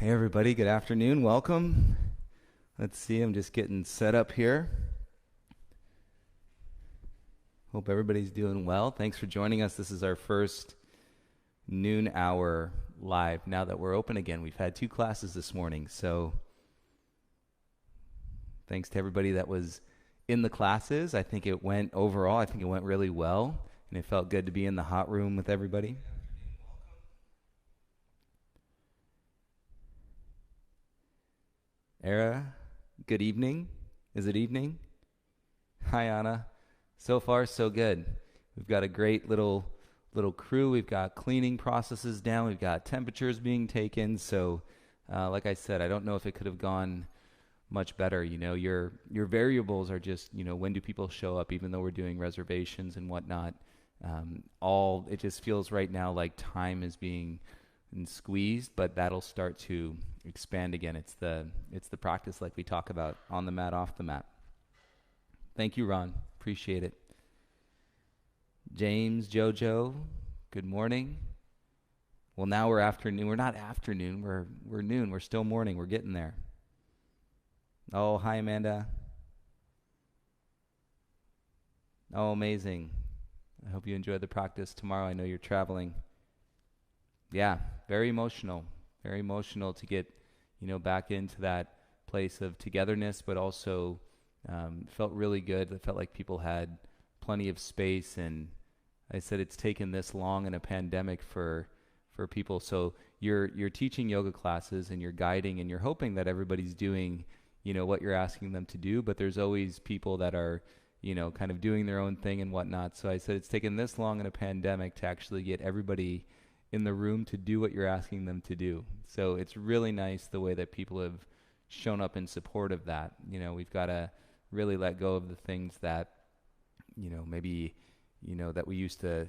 Hey everybody, good afternoon, welcome. Let's see, I'm just getting set up here. Hope everybody's doing well. Thanks for joining us. This is our first noon hour live now that we're open again. We've had 2 classes this morning, so thanks to everybody that was in the classes. I think it went really well, and it felt good to be in the hot room with everybody. Era, good evening. Is it evening? Hi, Anna. So far, so good. We've got a great little crew. We've got cleaning processes down. We've got temperatures being taken. So, like I said, I don't know if it could have gone much better. You know, your variables are just, when do people show up, even though we're doing reservations and whatnot. It just feels right now like time is being squeezed, but that'll start to expand again. It's the practice like we talk about on the mat, off the mat. Thank you, Ron. Appreciate it. James, Jojo, good morning. Well, now we're afternoon. We're not afternoon. We're noon. We're still morning. We're getting there. Oh, hi, Amanda. Oh, amazing. I hope you enjoy the practice tomorrow. I know you're traveling. Yeah, very emotional to get, back into that place of togetherness, but also felt really good. It felt like people had plenty of space, and I said it's taken this long in a pandemic for people. So you're teaching yoga classes and you're guiding and you're hoping that everybody's doing, what you're asking them to do, but there's always people that are, kind of doing their own thing and whatnot. So I said it's taken this long in a pandemic to actually get everybody in the room to do what you're asking them to do. So it's really nice the way that people have shown up in support of that. We've got to really let go of the things that, maybe, that we used to,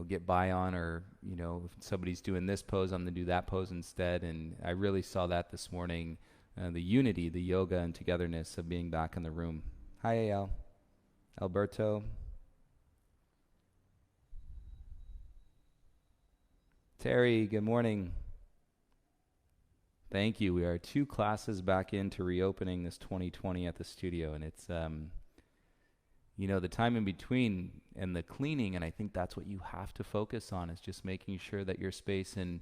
get by on, or, if somebody's doing this pose, I'm going to do that pose instead. And I really saw that this morning, the unity, the yoga and togetherness of being back in the room. Hi, Al. Alberto. Terry, good morning. Thank you. We are 2 classes back into reopening this 2020 at the studio, and it's, the time in between and the cleaning, and I think that's what you have to focus on, is just making sure that your space, and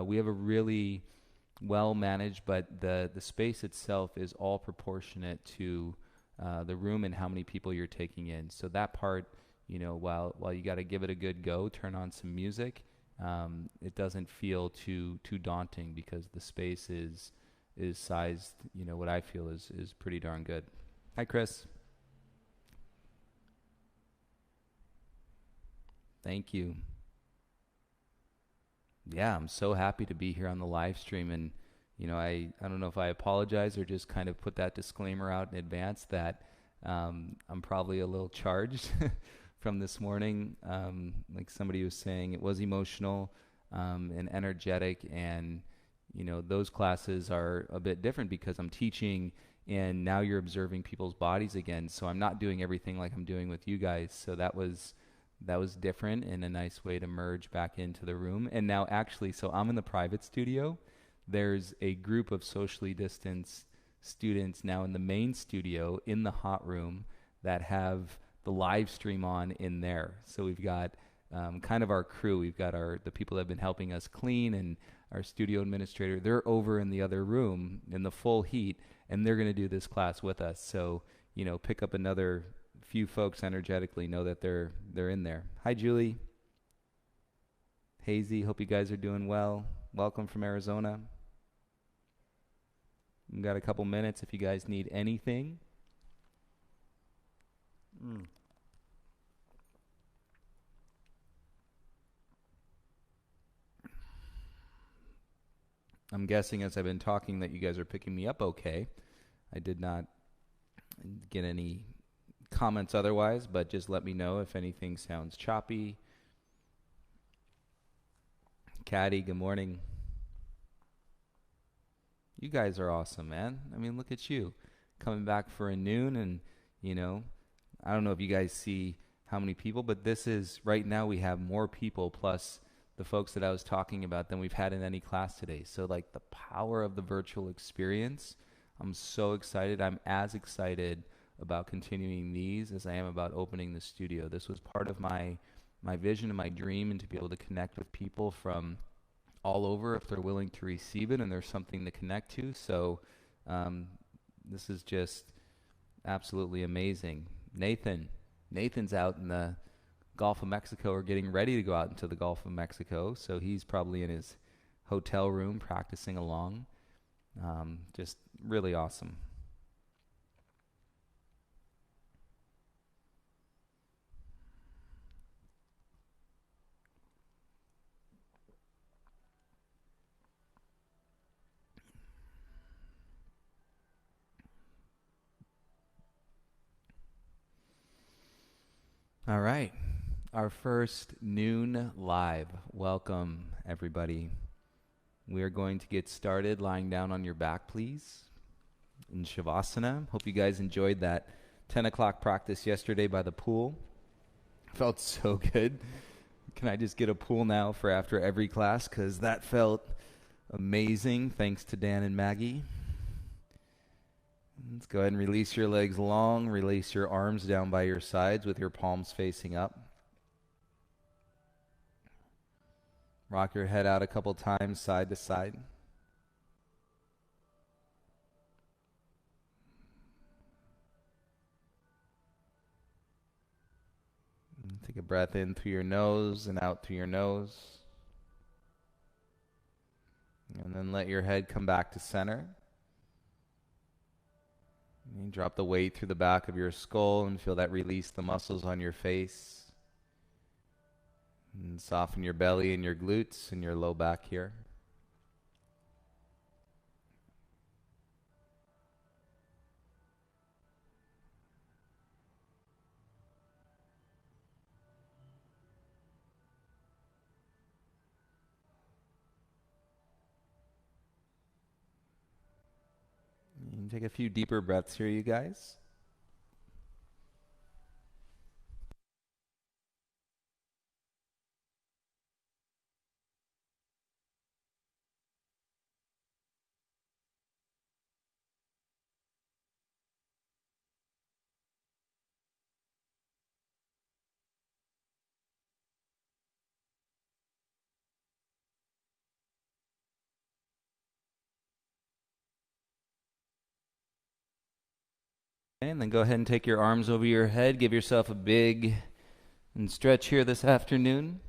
we have a really well managed, but the space itself is all proportionate to the room and how many people you're taking in. So that part, while you got to give it a good go, turn on some music. It doesn't feel too daunting because the space is sized, what I feel is pretty darn good. Hi, Chris. Thank you. Yeah, I'm so happy to be here on the live stream, and I don't know if I apologize or just kind of put that disclaimer out in advance that I'm probably a little charged from this morning. Like somebody was saying, it was emotional and energetic, and those classes are a bit different because I'm teaching, and now you're observing people's bodies again. So I'm not doing everything like I'm doing with you guys. So that was different and a nice way to merge back into the room. And now actually, so I'm in the private studio. There's a group of socially distanced students now in the main studio in the hot room that have the live stream on in there. So we've got kind of our crew. We've got the people that have been helping us clean, and our studio administrator. They're over in the other room in the full heat, and they're going to do this class with us. So, pick up another few folks energetically, know that they're in there. Hi, Julie. Hazy, hope you guys are doing well. Welcome from Arizona. We've got a couple minutes if you guys need anything. I'm guessing as I've been talking that you guys are picking me up okay. I did not get any comments otherwise, but just let me know if anything sounds choppy. Caddy, good morning. You guys are awesome, man. I mean, look at you coming back for a noon, and I don't know if you guys see how many people, but this is right now we have more people plus the folks that I was talking about than we've had in any class today. So like the power of the virtual experience, I'm so excited. I'm as excited about continuing these as I am about opening the studio. This was part of my vision and my dream, and to be able to connect with people from all over if they're willing to receive it and there's something to connect to. So this is just absolutely amazing. Nathan's out in the Gulf of Mexico, or getting ready to go out into the Gulf of Mexico. So he's probably in his hotel room practicing along. Just really awesome. All right. Our first noon live. Welcome, everybody. We are going to get started lying down on your back, please, in Shavasana. Hope you guys enjoyed that 10 o'clock practice yesterday by the pool. Felt so good. Can I just get a pool now for after every class? Because that felt amazing. Thanks to Dan and Maggie. Let's go ahead and release your legs long. Release your arms down by your sides with your palms facing up. Rock your head out a couple times, side to side. And take a breath in through your nose and out through your nose. And then let your head come back to center. And drop the weight through the back of your skull and feel that release the muscles on your face. And soften your belly and your glutes and your low back here. You can take a few deeper breaths here, you guys. And then go ahead and take your arms over your head. Give yourself a big and stretch here this afternoon.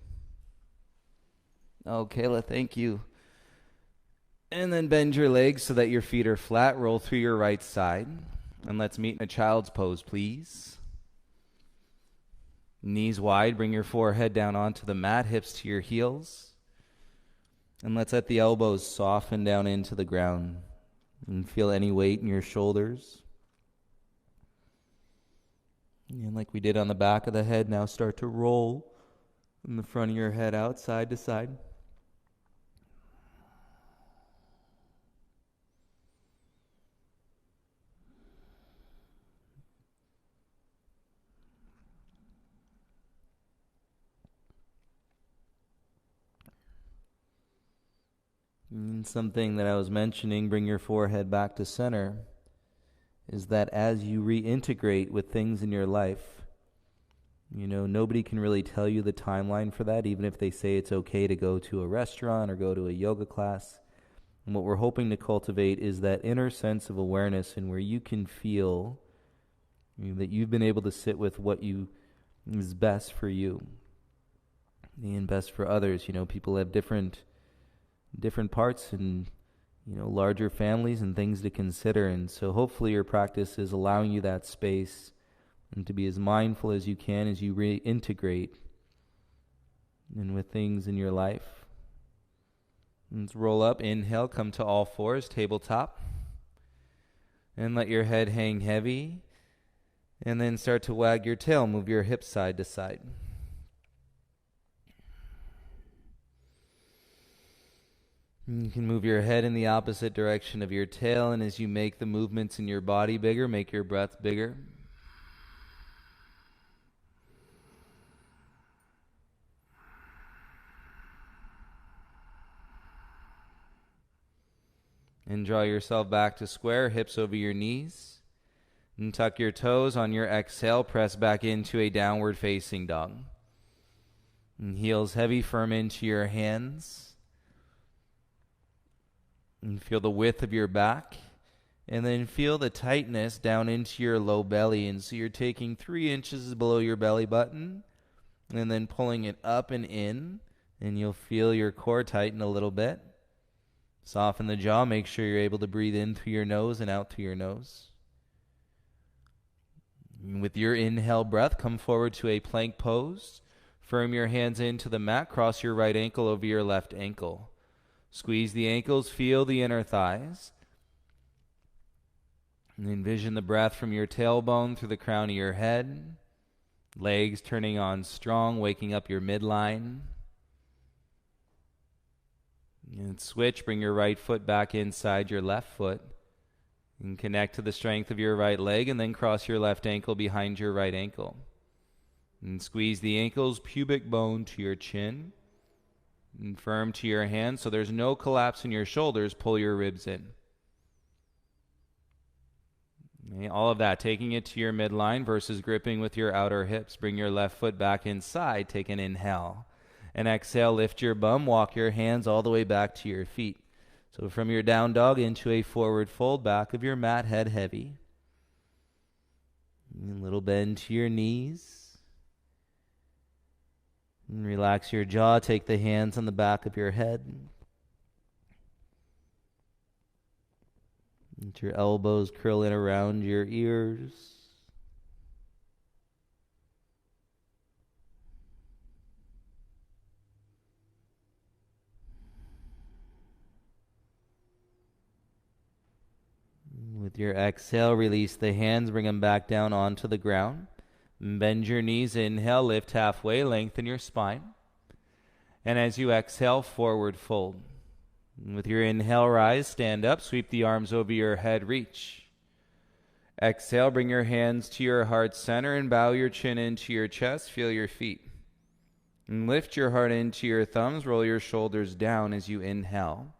Oh, Kayla, thank you. And then bend your legs so that your feet are flat. Roll through your right side. And let's meet in a child's pose, please. Knees wide. Bring your forehead down onto the mat, hips to your heels. And let's let the elbows soften down into the ground. And feel any weight in your shoulders. And like we did on the back of the head, now start to roll from the front of your head out side to side. And something that I was mentioning, bring your forehead back to center, is that as you reintegrate with things in your life, you know, nobody can really tell you the timeline for that, even if they say it's okay to go to a restaurant or go to a yoga class. And what we're hoping to cultivate is that inner sense of awareness, and where you can feel that you've been able to sit with what is best for you and best for others. You know, people have different parts and, you know, larger families and things to consider. And so hopefully your practice is allowing you that space and to be as mindful as you can as you reintegrate and with things in your life. Let's roll up, inhale, come to all fours, tabletop. And let your head hang heavy. And then start to wag your tail, move your hips side to side. You can move your head in the opposite direction of your tail, and as you make the movements in your body bigger, make your breath bigger. And draw yourself back to square, hips over your knees. And tuck your toes. On your exhale, press back into a downward facing dog. And heels heavy, firm into your hands. And feel the width of your back. And then feel the tightness down into your low belly. And so you're taking 3 inches below your belly button. And then pulling it up and in. And you'll feel your core tighten a little bit. Soften the jaw. Make sure you're able to breathe in through your nose and out through your nose. And with your inhale breath, come forward to a plank pose. Firm your hands into the mat. Cross your right ankle over your left ankle. Squeeze the ankles. Feel the inner thighs. And envision the breath from your tailbone through the crown of your head. Legs turning on strong, waking up your midline. And switch, bring your right foot back inside your left foot. And connect to the strength of your right leg, and then cross your left ankle behind your right ankle. And squeeze the ankles, pubic bone to your chin. And firm to your hands, so there's no collapse in your shoulders. Pull your ribs in. Okay, all of that, taking it to your midline versus gripping with your outer hips. Bring your left foot back inside. Take an inhale. And exhale, lift your bum, walk your hands all the way back to your feet. So from your down dog into a forward fold, back of your mat, head heavy. And a little bend to your knees. And relax your jaw, take the hands on the back of your head. Let your elbows curl in around your ears. With your exhale, release the hands, bring them back down onto the ground. Bend your knees, inhale, lift halfway, lengthen your spine. And as you exhale, forward fold. And with your inhale, rise, stand up, sweep the arms over your head, reach. Exhale, bring your hands to your heart center and bow your chin into your chest, feel your feet. And lift your heart into your thumbs, roll your shoulders down as you inhale.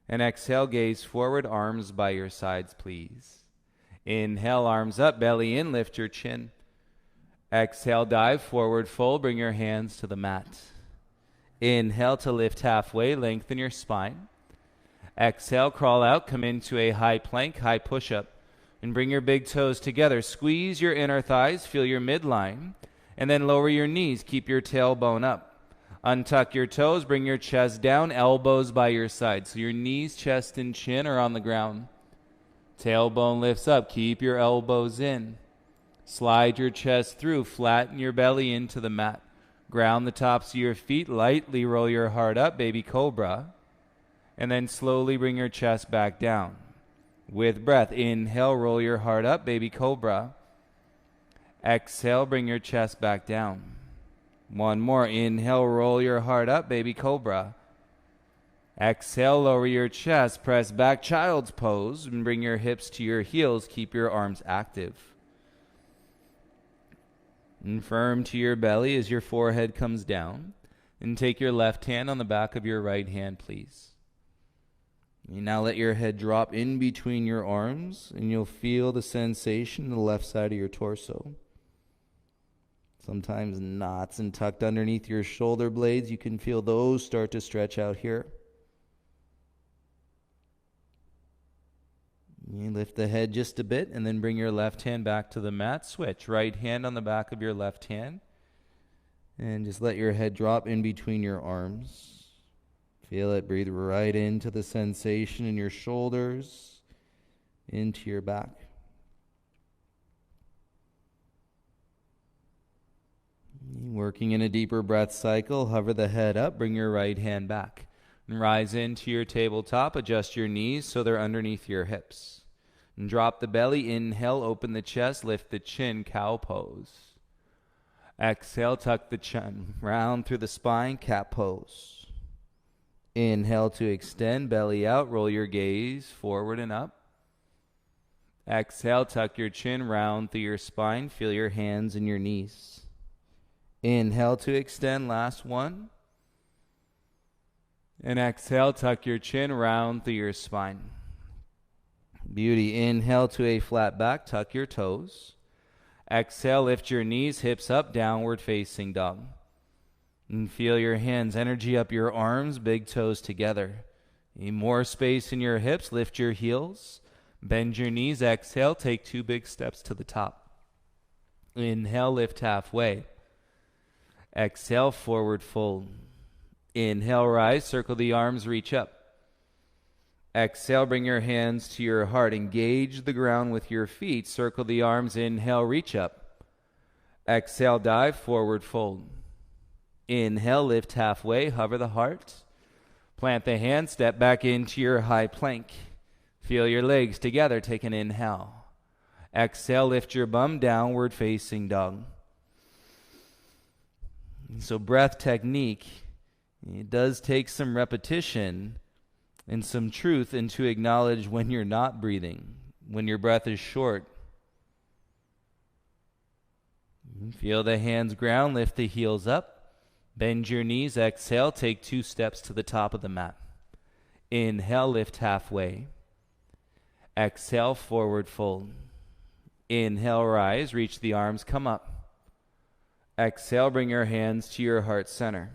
And exhale, gaze forward, arms by your sides, please. Inhale, arms up, belly in, lift your chin. Exhale, dive forward, fold, bring your hands to the mat. Inhale to lift halfway, lengthen your spine. Exhale, crawl out, come into a high plank, high push-up. And bring your big toes together. Squeeze your inner thighs, feel your midline. And then lower your knees, keep your tailbone up. Untuck your toes, bring your chest down, elbows by your side. So your knees, chest, and chin are on the ground. Tailbone lifts up, keep your elbows in. Slide your chest through, flatten your belly into the mat. Ground the tops of your feet, lightly roll your heart up, baby cobra. And then slowly bring your chest back down. With breath, inhale, roll your heart up, baby cobra. Exhale, bring your chest back down. One more. Inhale, roll your heart up, baby cobra. Exhale, lower your chest, press back, child's pose, and bring your hips to your heels. Keep your arms active. And firm to your belly as your forehead comes down. And take your left hand on the back of your right hand, please. You now let your head drop in between your arms, and you'll feel the sensation in the left side of your torso. Sometimes knots and tucked underneath your shoulder blades. You can feel those start to stretch out here. You lift the head just a bit and then bring your left hand back to the mat. Switch. Right hand on the back of your left hand. And just let your head drop in between your arms. Feel it. Breathe right into the sensation in your shoulders, into your back. Working in a deeper breath cycle, hover the head up, bring your right hand back. And rise into your tabletop, adjust your knees so they're underneath your hips. And drop the belly, inhale, open the chest, lift the chin, cow pose. Exhale, tuck the chin, round through the spine, cat pose. Inhale to extend, belly out, roll your gaze forward and up. Exhale, tuck your chin, round through your spine, feel your hands and your knees. Inhale to extend, last one. And exhale, tuck your chin round through your spine. Beauty. Inhale to a flat back, tuck your toes. Exhale, lift your knees, hips up, downward facing dog. And feel your hands, energy up your arms, big toes together. Need more space in your hips, lift your heels. Bend your knees, exhale, take 2 big steps to the top. Inhale, lift halfway. Exhale, forward fold. Inhale, rise, circle the arms, reach up. Exhale, bring your hands to your heart. Engage the ground with your feet. Circle the arms. Inhale, reach up. Exhale, dive, forward fold. Inhale, lift halfway, hover the heart. Plant the hands, step back into your high plank. Feel your legs together. Take an inhale. Exhale, lift your bum, downward facing dog. So breath technique, it does take some repetition and some truth, and to acknowledge when you're not breathing, when your breath is short. Feel the hands ground, lift the heels up, bend your knees, exhale, take 2 steps to the top of the mat. Inhale, lift halfway. Exhale, forward fold. Inhale, rise, reach the arms, come up. Exhale, bring your hands to your heart center.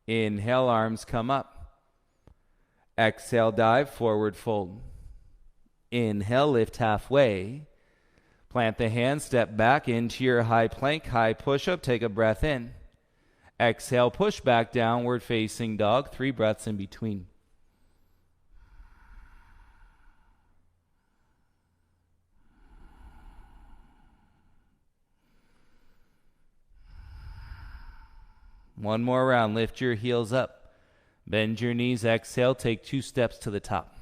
Inhale, arms come up. Exhale, dive, forward fold. Inhale, lift halfway. Plant the hands, step back into your high plank, high push-up. Take a breath in. Exhale, push back, downward facing dog. 3 breaths in between. One more round. Lift your heels up. Bend your knees. Exhale. Take 2 steps to the top.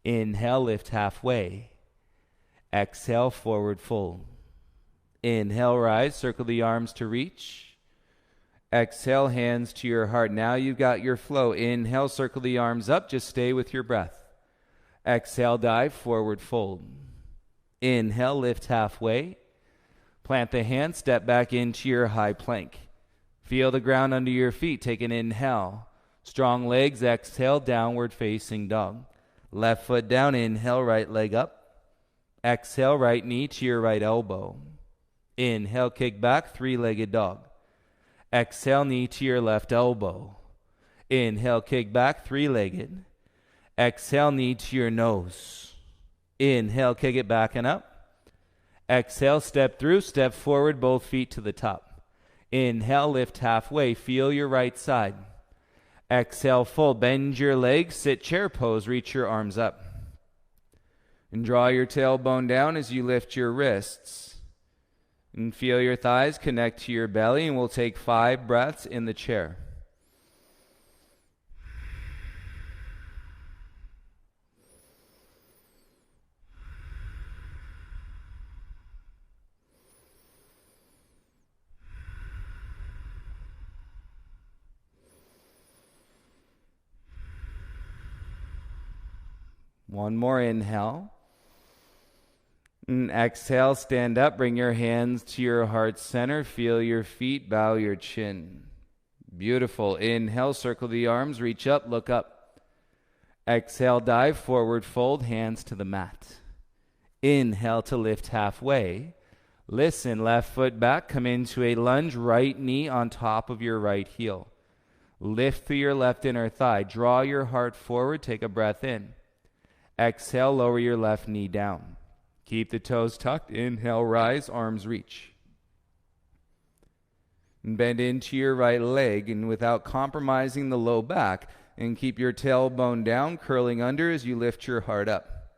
Inhale. Lift halfway. Exhale. Forward fold. Inhale. Rise. Circle the arms to reach. Exhale. Hands to your heart. Now you've got your flow. Inhale. Circle the arms up. Just stay with your breath. Exhale. Dive. Forward fold. Inhale. Lift halfway. Plant the hands. Step back into your high plank. Feel the ground under your feet. Take an inhale. Strong legs. Exhale, downward facing dog. Left foot down. Inhale, right leg up. Exhale, right knee to your right elbow. Inhale, kick back, 3-legged dog. Exhale, knee to your left elbow. Inhale, kick back, 3-legged. Exhale, knee to your nose. Inhale, kick it back and up. Exhale, step through, step forward, both feet to the top. Inhale, lift halfway. Feel your right side. Exhale, fold. Bend your legs. Sit chair pose. Reach your arms up. And draw your tailbone down as you lift your wrists. And feel your thighs connect to your belly. And we'll take 5 breaths in the chair. One more inhale. And exhale, stand up, bring your hands to your heart center. Feel your feet, bow your chin. Beautiful. Inhale, circle the arms, reach up, look up. Exhale, dive, forward fold, hands to the mat. Inhale to lift halfway. Listen, left foot back, come into a lunge, right knee on top of your right heel. Lift through your left inner thigh. Draw your heart forward, take a breath in. Exhale, lower your left knee down. Keep the toes tucked. Inhale, rise, arms reach. And bend into your right leg, and without compromising the low back, and keep your tailbone down, curling under as you lift your heart up.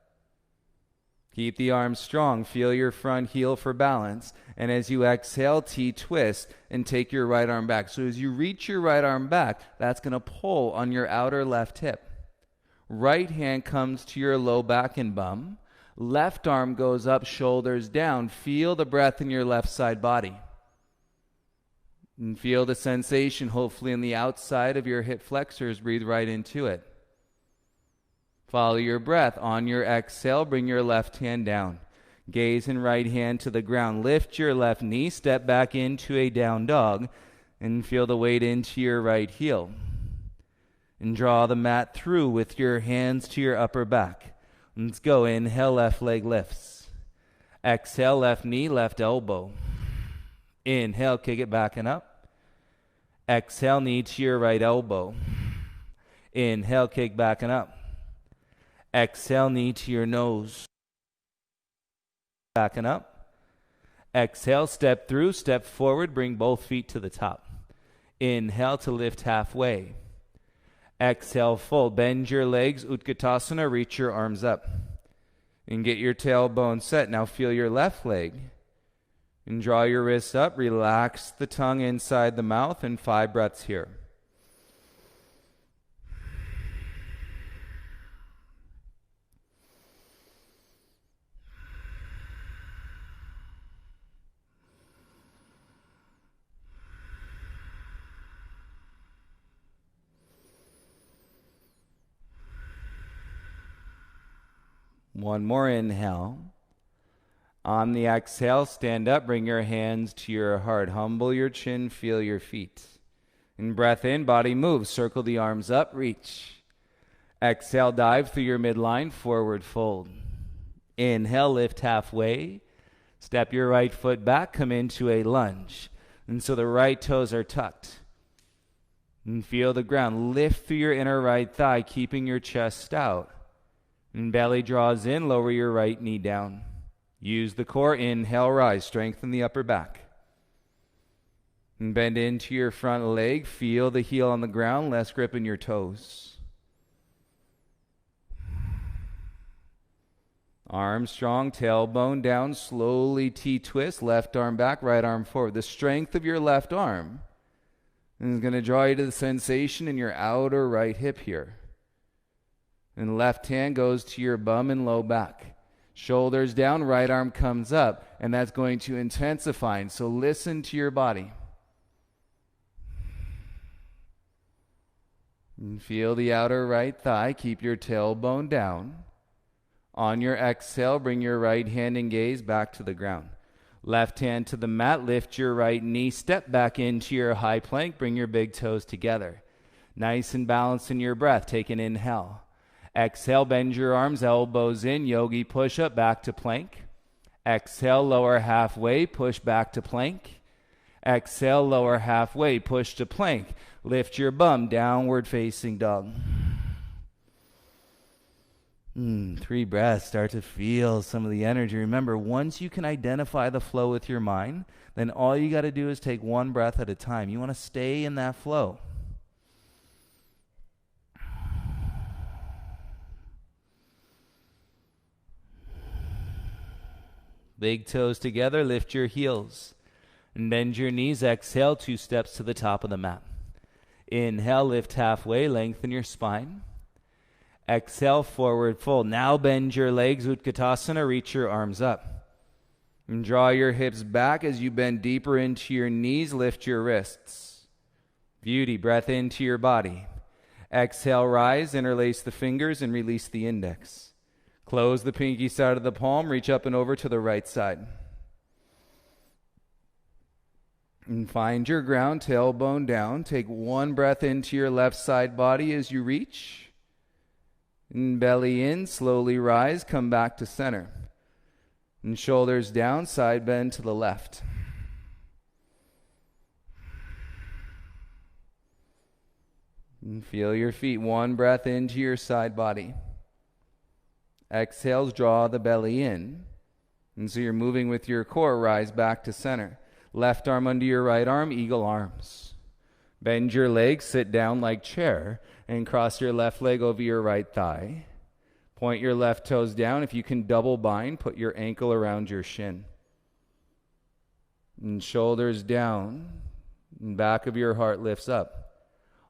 Keep the arms strong. Feel your front heel for balance. And as you exhale, T-twist and take your right arm back. So as you reach your right arm back, that's going to pull on your outer left hip. Right hand comes to your low back and bum. Left arm goes up, shoulders down. Feel the breath in your left side body. And feel the sensation, hopefully, in the outside of your hip flexors. Breathe right into it. Follow your breath. On your exhale, bring your left hand down. Gaze and right hand to the ground. Lift your left knee. Step back into a down dog. And feel the weight into your right heel. And draw the mat through with your hands to your upper back. Let's go. Inhale, left leg lifts. Exhale, left knee, left elbow. Inhale, kick it back and up. Exhale, knee to your right elbow. Inhale, kick back and up. Exhale, knee to your nose. Back and up. Exhale, step through, step forward, bring both feet to the top. Inhale to lift halfway. Exhale, fold. Bend your legs, Utkatasana, reach your arms up. And get your tailbone set. Now feel your left leg. And draw your wrists up. Relax the tongue inside the mouth, and 5 breaths here. One more inhale. On the exhale, stand up, bring your hands to your heart. Humble your chin, feel your feet. And breath in, body moves. Circle the arms up, reach. Exhale, dive through your midline, forward fold. Inhale, lift halfway. Step your right foot back, come into a lunge. And so the right toes are tucked. And feel the ground. Lift through your inner right thigh, keeping your chest out. And belly draws in, lower your right knee down. Use the core, inhale, rise, strengthen the upper back. And bend into your front leg, feel the heel on the ground, less grip in your toes. Arm strong, tailbone down, slowly T-twist, left arm back, right arm forward. The strength of your left arm is going to draw you to the sensation in your outer right hip here. And left hand goes to your bum and low back. Shoulders down, right arm comes up, and that's going to intensify. So listen to your body. And feel the outer right thigh. Keep your tailbone down. On your exhale, bring your right hand and gaze back to the ground. Left hand to the mat. Lift your right knee. Step back into your high plank. Bring your big toes together. Nice and balanced in your breath. Take an inhale. Exhale, bend your arms, elbows in, yogi push-up, back to plank. Exhale, lower halfway, push back to plank. Exhale, lower halfway, push to plank. Lift your bum, downward facing dog. 3 breaths, start to feel some of the energy. Remember, once you can identify the flow with your mind, then all you got to do is take 1 breath at a time. You want to stay in that flow. Big toes together, lift your heels. And bend your knees, exhale, 2 steps to the top of the mat. Inhale, lift halfway, lengthen your spine. Exhale, forward fold. Now bend your legs, Utkatasana, reach your arms up. And draw your hips back as you bend deeper into your knees, lift your wrists. Beauty, breath into your body. Exhale, rise, interlace the fingers and release the index. Close the pinky side of the palm, reach up and over to the right side. And find your ground, tailbone down. Take 1 breath into your left side body as you reach. And belly in, slowly rise, come back to center. And shoulders down, side bend to the left. And feel your feet. 1 breath into your side body. Exhales, draw the belly in. And so you're moving with your core, rise back to center. Left arm under your right arm, eagle arms. Bend your legs, sit down like chair, and cross your left leg over your right thigh. Point your left toes down. If you can double bind, put your ankle around your shin. And shoulders down, and back of your heart lifts up.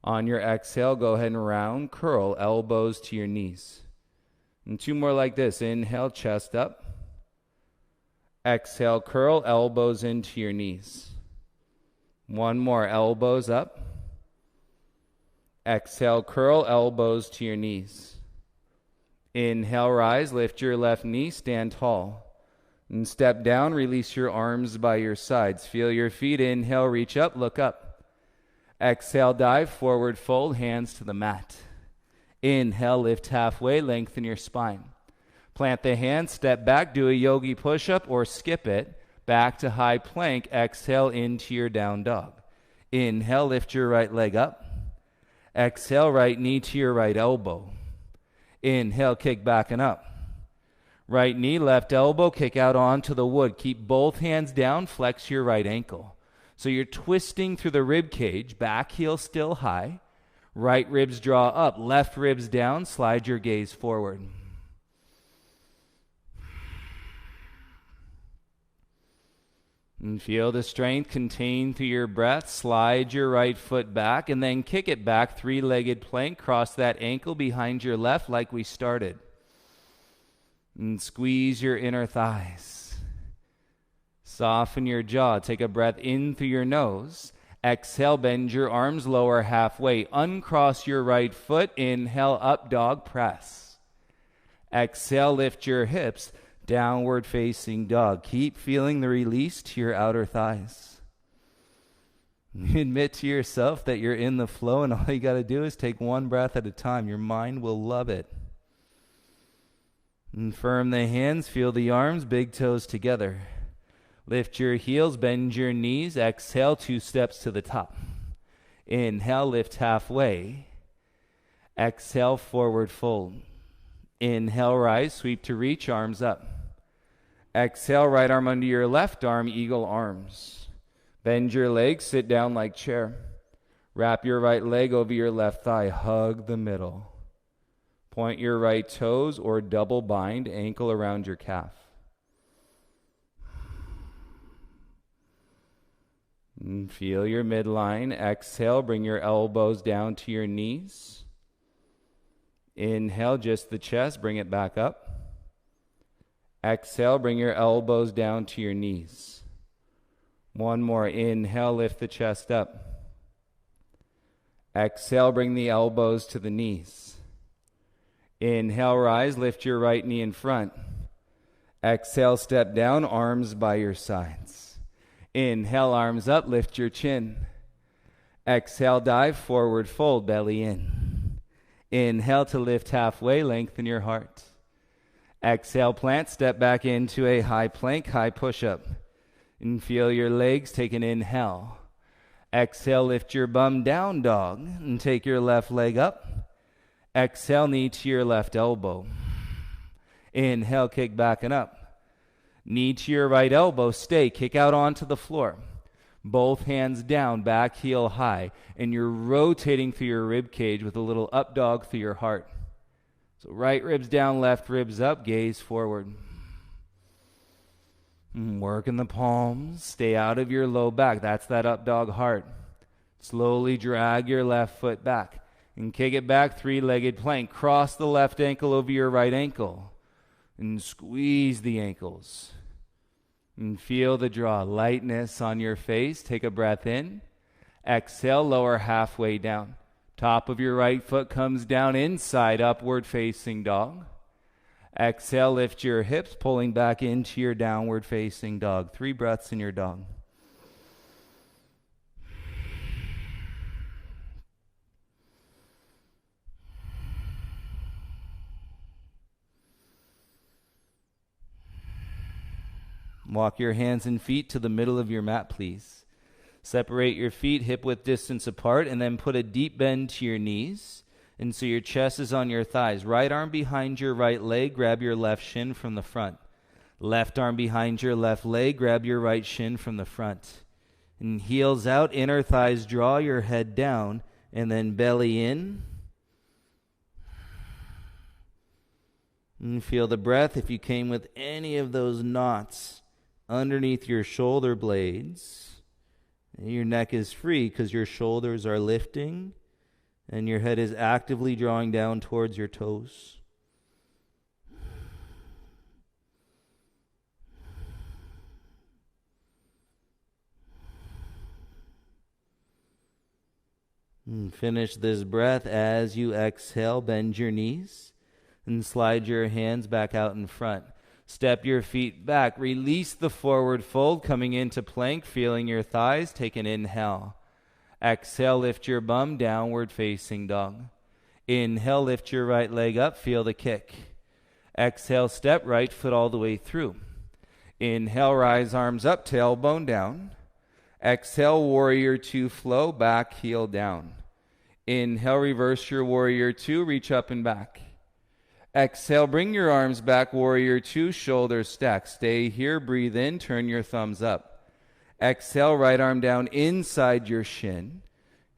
On your exhale, go ahead and round, curl, elbows to your knees. And 2 more like this. Inhale, chest up. Exhale, curl, elbows into your knees. 1 more, elbows up. Exhale, curl, elbows to your knees. Inhale, rise, lift your left knee, stand tall. And step down, release your arms by your sides. Feel your feet. Inhale, reach up, look up. Exhale, dive, forward fold, hands to the mat. Inhale, lift halfway, lengthen your spine. Plant the hands, step back, do a yogi push-up or skip it. Back to high plank, exhale into your down dog. Inhale, lift your right leg up. Exhale, right knee to your right elbow. Inhale, kick back and up. Right knee, left elbow, kick out onto the wood. Keep both hands down, flex your right ankle. So you're twisting through the rib cage, back heel still high. Right ribs draw up, left ribs down, slide your gaze forward. And feel the strength contained through your breath. Slide your right foot back and then kick it back, three-legged plank. Cross that ankle behind your left like we started. And squeeze your inner thighs. Soften your jaw. Take a breath in through your nose. Exhale, bend your arms lower halfway. Uncross your right foot. Inhale, up dog, press. Exhale, lift your hips. Downward facing dog. Keep feeling the release to your outer thighs. Admit to yourself that you're in the flow, and all you got to do is take one breath at a time. Your mind will love it. And firm the hands, feel the arms, big toes together. Lift your heels, bend your knees. Exhale, 2 steps to the top. Inhale, lift halfway. Exhale, forward fold. Inhale, rise, sweep to reach, arms up. Exhale, right arm under your left arm, eagle arms. Bend your legs, sit down like chair. Wrap your right leg over your left thigh, hug the middle. Point your right toes or double bind, ankle around your calf. And feel your midline. Exhale, bring your elbows down to your knees. Inhale, just the chest, bring it back up. Exhale, bring your elbows down to your knees. One more. Inhale, lift the chest up. Exhale, bring the elbows to the knees. Inhale, rise, lift your right knee in front. Exhale, step down, arms by your sides. Inhale, arms up, lift your chin. Exhale, dive, forward fold, belly in. Inhale to lift halfway, lengthen your heart. Exhale, plant, step back into a high plank, high push-up. And feel your legs take an inhale. Exhale, lift your bum down dog and take your left leg up. Exhale, knee to your left elbow. Inhale, kick back and up. Knee to your right elbow, stay, kick out onto the floor. Both hands down, back heel high, and you're rotating through your rib cage with a little up dog through your heart. So right ribs down, left ribs up, gaze forward. Work in the palms, stay out of your low back. That's that up dog heart. Slowly drag your left foot back and kick it back, three-legged plank. Cross the left ankle over your right ankle and squeeze the ankles. And feel the draw, lightness on your face. Take a breath in. Exhale, lower halfway down. Top of your right foot comes down inside, upward facing dog. Exhale, lift your hips, pulling back into your downward facing dog. 3 breaths in your dog. Walk your hands and feet to the middle of your mat, please. Separate your feet hip-width distance apart and then put a deep bend to your knees. And so your chest is on your thighs. Right arm behind your right leg, grab your left shin from the front. Left arm behind your left leg, grab your right shin from the front. And heels out, inner thighs draw, your head down, and then belly in. And feel the breath if you came with any of those knots underneath your shoulder blades. Your neck is free because your shoulders are lifting and your head is actively drawing down towards your toes. And finish this breath as you exhale. Bend your knees and slide your hands back out in front. Step your feet back. Release the forward fold coming into plank, feeling your thighs. Take an inhale. Exhale, lift your bum, downward facing dog. Inhale, lift your right leg up, feel the kick. Exhale, step right foot all the way through. Inhale, rise arms up, tailbone down. Exhale, warrior two, flow, back, heel down. Inhale, reverse your warrior two, reach up and back. Exhale, bring your arms back, warrior two, shoulders stack. Stay here, breathe in, turn your thumbs up. Exhale, right arm down inside your shin.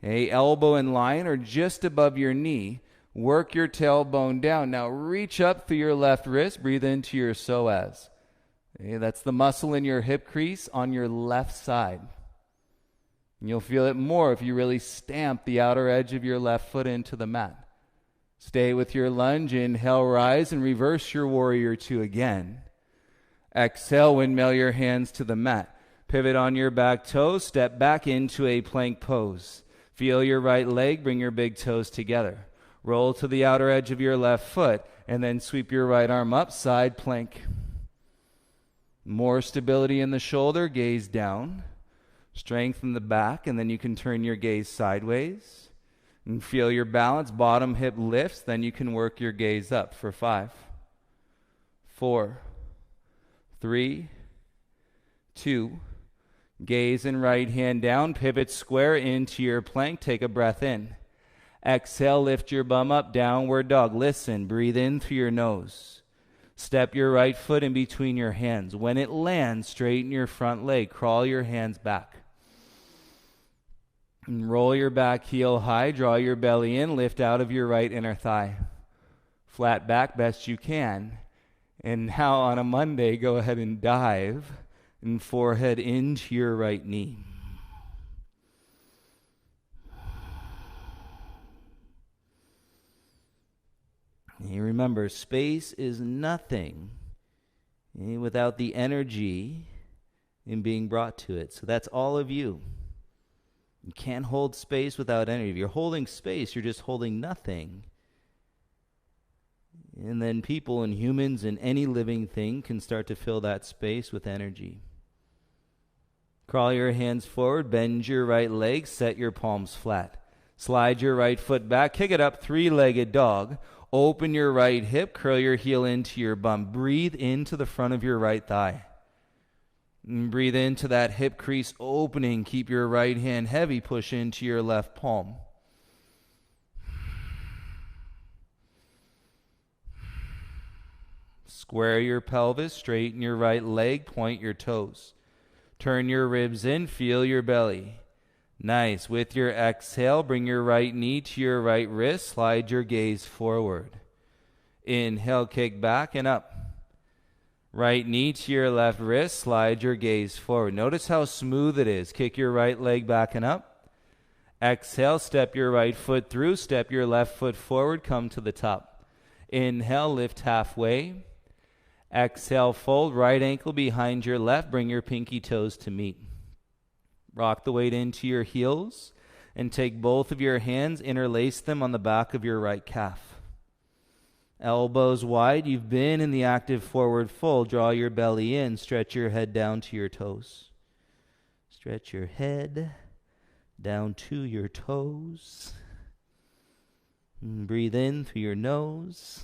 Elbow in line or just above your knee. Work your tailbone down. Now reach up through your left wrist. Breathe into your psoas. That's the muscle in your hip crease on your left side. And you'll feel it more if you really stamp the outer edge of your left foot into the mat. Stay with your lunge. Inhale, rise and reverse your warrior two again. Exhale, windmill your hands to the mat. Pivot on your back toes, step back into a plank pose. Feel your right leg, bring your big toes together. Roll to the outer edge of your left foot, and then sweep your right arm up, side plank. More stability in the shoulder, gaze down. Strengthen the back, and then you can turn your gaze sideways. And feel your balance, bottom hip lifts, then you can work your gaze up for 5, 4, 3, 2, gaze and right hand down, pivot square into your plank, take a breath in. Exhale, lift your bum up, downward dog. Listen, breathe in through your nose. Step your right foot in between your hands. When it lands, straighten your front leg, crawl your hands back. And roll your back heel high, draw your belly in, lift out of your right inner thigh. Flat back best you can. And now on a Monday, go ahead and dive and forehead into your right knee. You remember, space is nothing without the energy in being brought to it. So that's all of you. You can't hold space without energy. If you're holding space, you're just holding nothing. And then people and humans and any living thing can start to fill that space with energy. Crawl your hands forward, bend your right leg, set your palms flat. Slide your right foot back, kick it up, three-legged dog. Open your right hip, curl your heel into your bum. Breathe into the front of your right thigh. And breathe into that hip crease opening. Keep your right hand heavy, push into your left palm. Square your pelvis, straighten your right leg, point your toes. Turn your ribs in, feel your belly. Nice. With your exhale, bring your right knee to your right wrist, slide your gaze forward. Inhale, kick back and up. Right knee to your left wrist, slide your gaze forward. Notice how smooth it is. Kick your right leg back and up. Exhale, step your right foot through, step your left foot forward, come to the top. Inhale, lift halfway. Exhale, fold right ankle behind your left. Bring your pinky toes to meet. Rock the weight into your heels and take both of your hands, interlace them on the back of your right calf. Elbows wide. You've been in the active forward fold. Draw your belly in. Stretch your head down to your toes. Stretch your head down to your toes. And breathe in through your nose.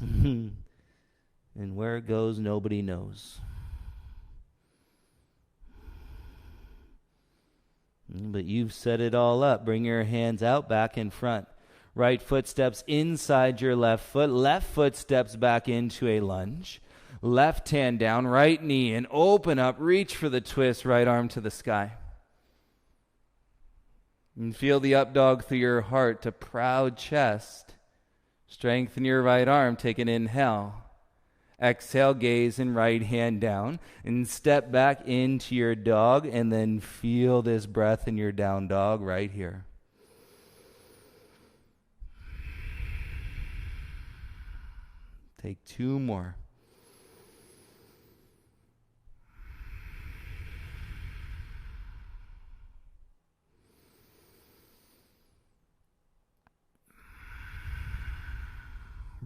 And where it goes, nobody knows. But you've set it all up. Bring your hands out, back in front. Right foot steps inside your left foot. Left foot steps back into a lunge. Left hand down, right knee and open up. Reach for the twist, right arm to the sky. And feel the up dog through your heart to proud chest. Strengthen your right arm. Take an inhale. Exhale, gaze and right hand down. And step back into your dog and then feel this breath in your down dog right here. Take 2 more.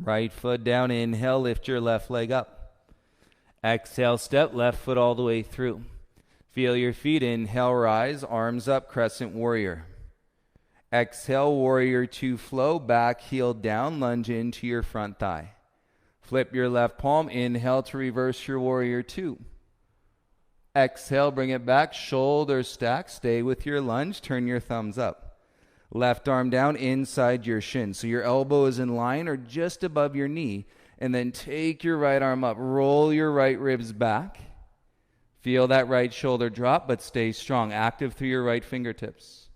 Right foot down, inhale, lift your left leg up. Exhale, step left foot all the way through. Feel your feet, inhale, rise, arms up, crescent warrior. Exhale, warrior two, flow back, heel down, lunge into your front thigh. Flip your left palm, inhale to reverse your warrior two. Exhale, bring it back, shoulder stack, stay with your lunge, turn your thumbs up. Left arm down inside your shin, so your elbow is in line or just above your knee, and then take your right arm up, roll your right ribs back. Feel that right shoulder drop, but stay strong, active through your right fingertips.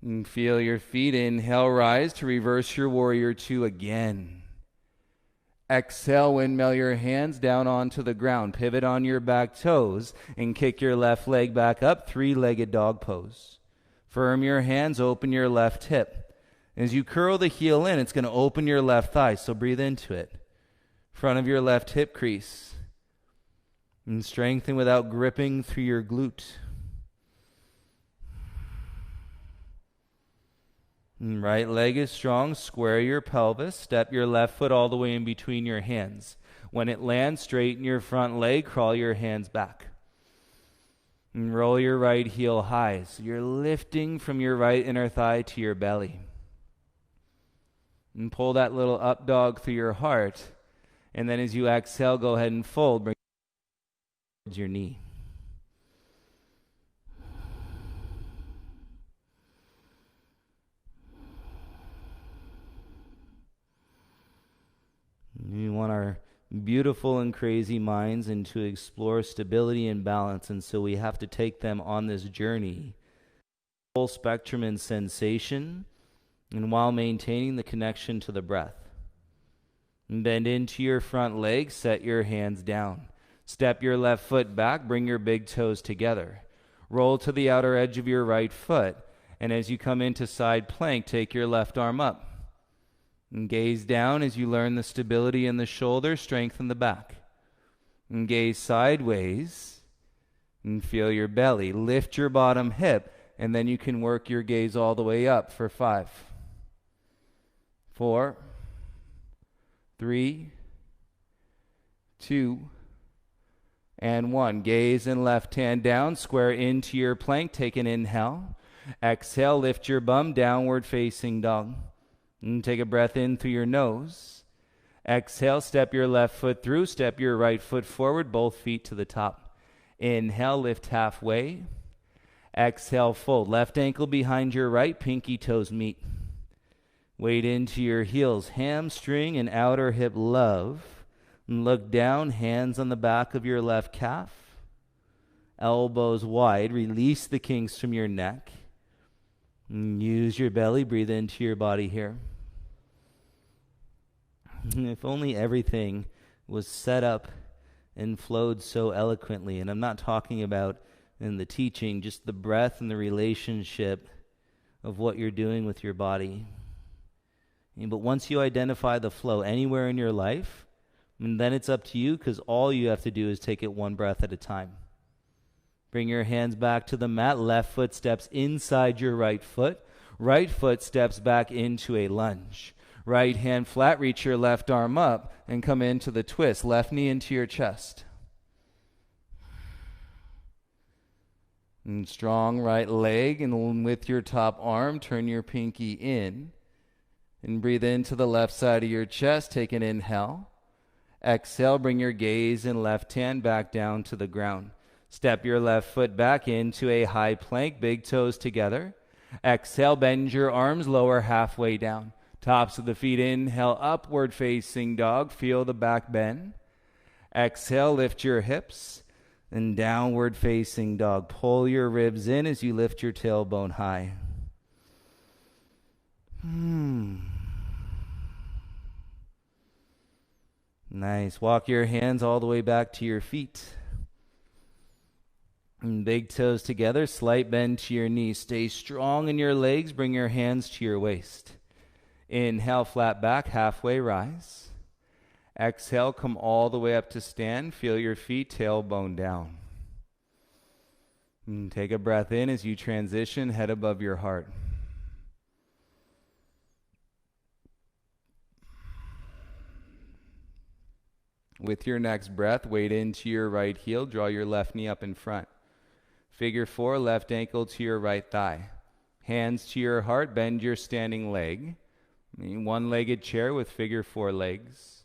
And feel your feet, inhale, rise to reverse your warrior two again. Exhale, windmill your hands down onto the ground. Pivot on your back toes and kick your left leg back up, three-legged dog pose. Firm your hands, open your left hip. As you curl the heel in, it's going to open your left thigh, so breathe into it. Front of your left hip crease. And strengthen without gripping through your glute. And right leg is strong, square your pelvis, step your left foot all the way in between your hands. When it lands, straighten your front leg, crawl your hands back. And roll your right heel high, so you're lifting from your right inner thigh to your belly. And pull that little up dog through your heart. And then as you exhale, go ahead and fold, bring towards your knee. We want our beautiful and crazy minds and to explore stability and balance, and so we have to take them on this journey. Full spectrum and sensation, and while maintaining the connection to the breath. And bend into your front leg, set your hands down. Step your left foot back, bring your big toes together. Roll to the outer edge of your right foot, and as you come into side plank, take your left arm up. And gaze down as you learn the stability in the shoulder, strengthen the back. And gaze sideways and feel your belly. Lift your bottom hip, and then you can work your gaze all the way up for 5, 4, 3, 2, and 1. Gaze and left hand down, square into your plank. Take an inhale. Exhale, lift your bum, downward facing dog. And take a breath in through your nose. Exhale, step your left foot through, step your right foot forward, both feet to the top. Inhale, lift halfway. Exhale, fold. Left ankle behind your right, pinky toes meet. Weight into your heels, hamstring and outer hip love. And look down, hands on the back of your left calf. Elbows wide, release the kinks from your neck. And use your belly, breathe into your body here. If only everything was set up and flowed so eloquently. And I'm not talking about in the teaching, just the breath and the relationship of what you're doing with your body. But once you identify the flow anywhere in your life, and then it's up to you, because all you have to do is take it one breath at a time. Bring your hands back to the mat. Left foot steps inside your right foot. Right foot steps back into a lunge. Right hand flat, reach your left arm up and come into the twist. Left knee into your chest. And strong right leg, and with your top arm, turn your pinky in. And breathe into the left side of your chest. Take an inhale. Exhale, bring your gaze and left hand back down to the ground. Step your left foot back into a high plank, big toes together. Exhale, bend your arms, lower halfway down. Tops of the feet, inhale, upward facing dog. Feel the back bend. Exhale, lift your hips. And downward facing dog. Pull your ribs in as you lift your tailbone high. Nice. Walk your hands all the way back to your feet. And big toes together, slight bend to your knees. Stay strong in your legs. Bring your hands to your waist. Inhale, flat back, halfway rise. Exhale, come all the way up to stand. Feel your feet, tailbone down. And take a breath in as you transition, head above your heart. With your next breath, weight into your right heel, draw your left knee up in front. Figure 4, left ankle to your right thigh. Hands to your heart, bend your standing leg. One-legged chair with figure 4 legs.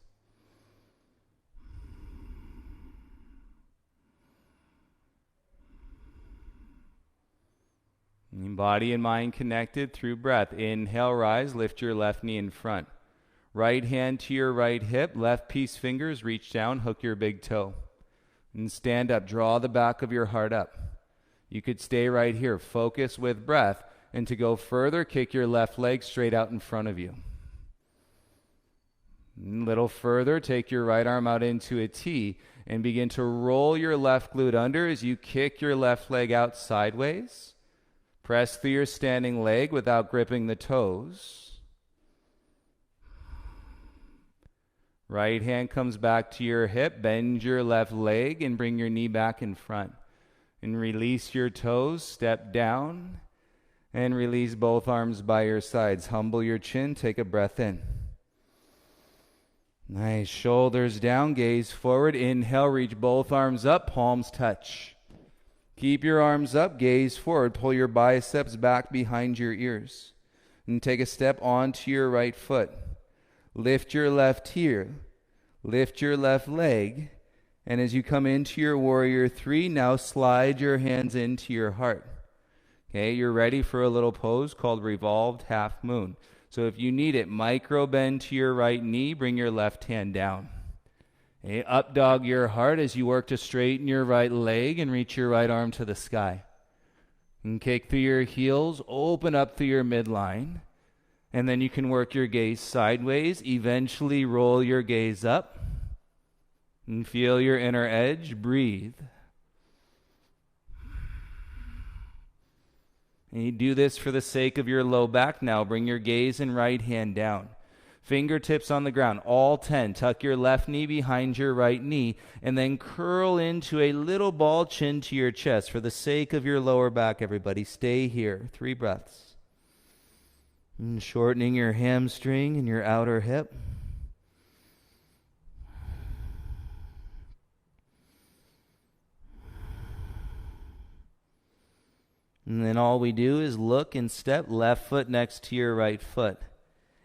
Body and mind connected through breath. Inhale, rise, lift your left knee in front. Right hand to your right hip, left peace fingers, reach down, hook your big toe. And stand up, draw the back of your heart up. You could stay right here, focus with breath, and to go further, kick your left leg straight out in front of you. A little further, take your right arm out into a T and begin to roll your left glute under as you kick your left leg out sideways. Press through your standing leg without gripping the toes. Right hand comes back to your hip, bend your left leg and bring your knee back in front. And release your toes, step down, and release both arms by your sides. Humble your chin, take a breath in. Nice, shoulders down, gaze forward. Inhale, reach both arms up, palms touch. Keep your arms up, gaze forward, pull your biceps back behind your ears. And take a step onto your right foot. Lift your left heel, lift your left leg, and as you come into your warrior 3, now slide your hands into your heart. Okay, you're ready for a little pose called revolved half moon. So if you need it, micro bend to your right knee, bring your left hand down. Okay, up dog your heart as you work to straighten your right leg and reach your right arm to the sky. And kick through your heels, open up through your midline. And then you can work your gaze sideways, eventually roll your gaze up, and feel your inner edge, breathe. And you do this for the sake of your low back now. Bring your gaze and right hand down. Fingertips on the ground, all 10. Tuck your left knee behind your right knee, and then curl into a little ball, chin to your chest. For the sake of your lower back, everybody, stay here. 3 breaths. And shortening your hamstring and your outer hip. And then all we do is look and step, left foot next to your right foot.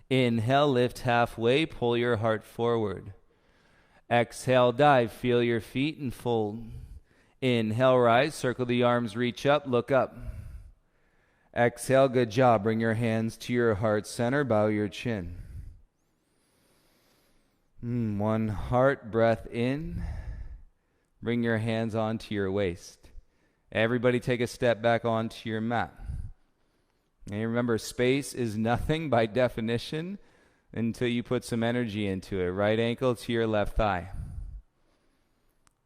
Inhale, lift halfway, pull your heart forward. Exhale, dive, feel your feet and fold. Inhale, rise, circle the arms, reach up, look up. Exhale, good job. Bring your hands to your heart center, bow your chin. 1 heart breath in. Bring your hands onto your waist. Everybody take a step back onto your mat. And remember, space is nothing by definition until you put some energy into it. Right ankle to your left thigh.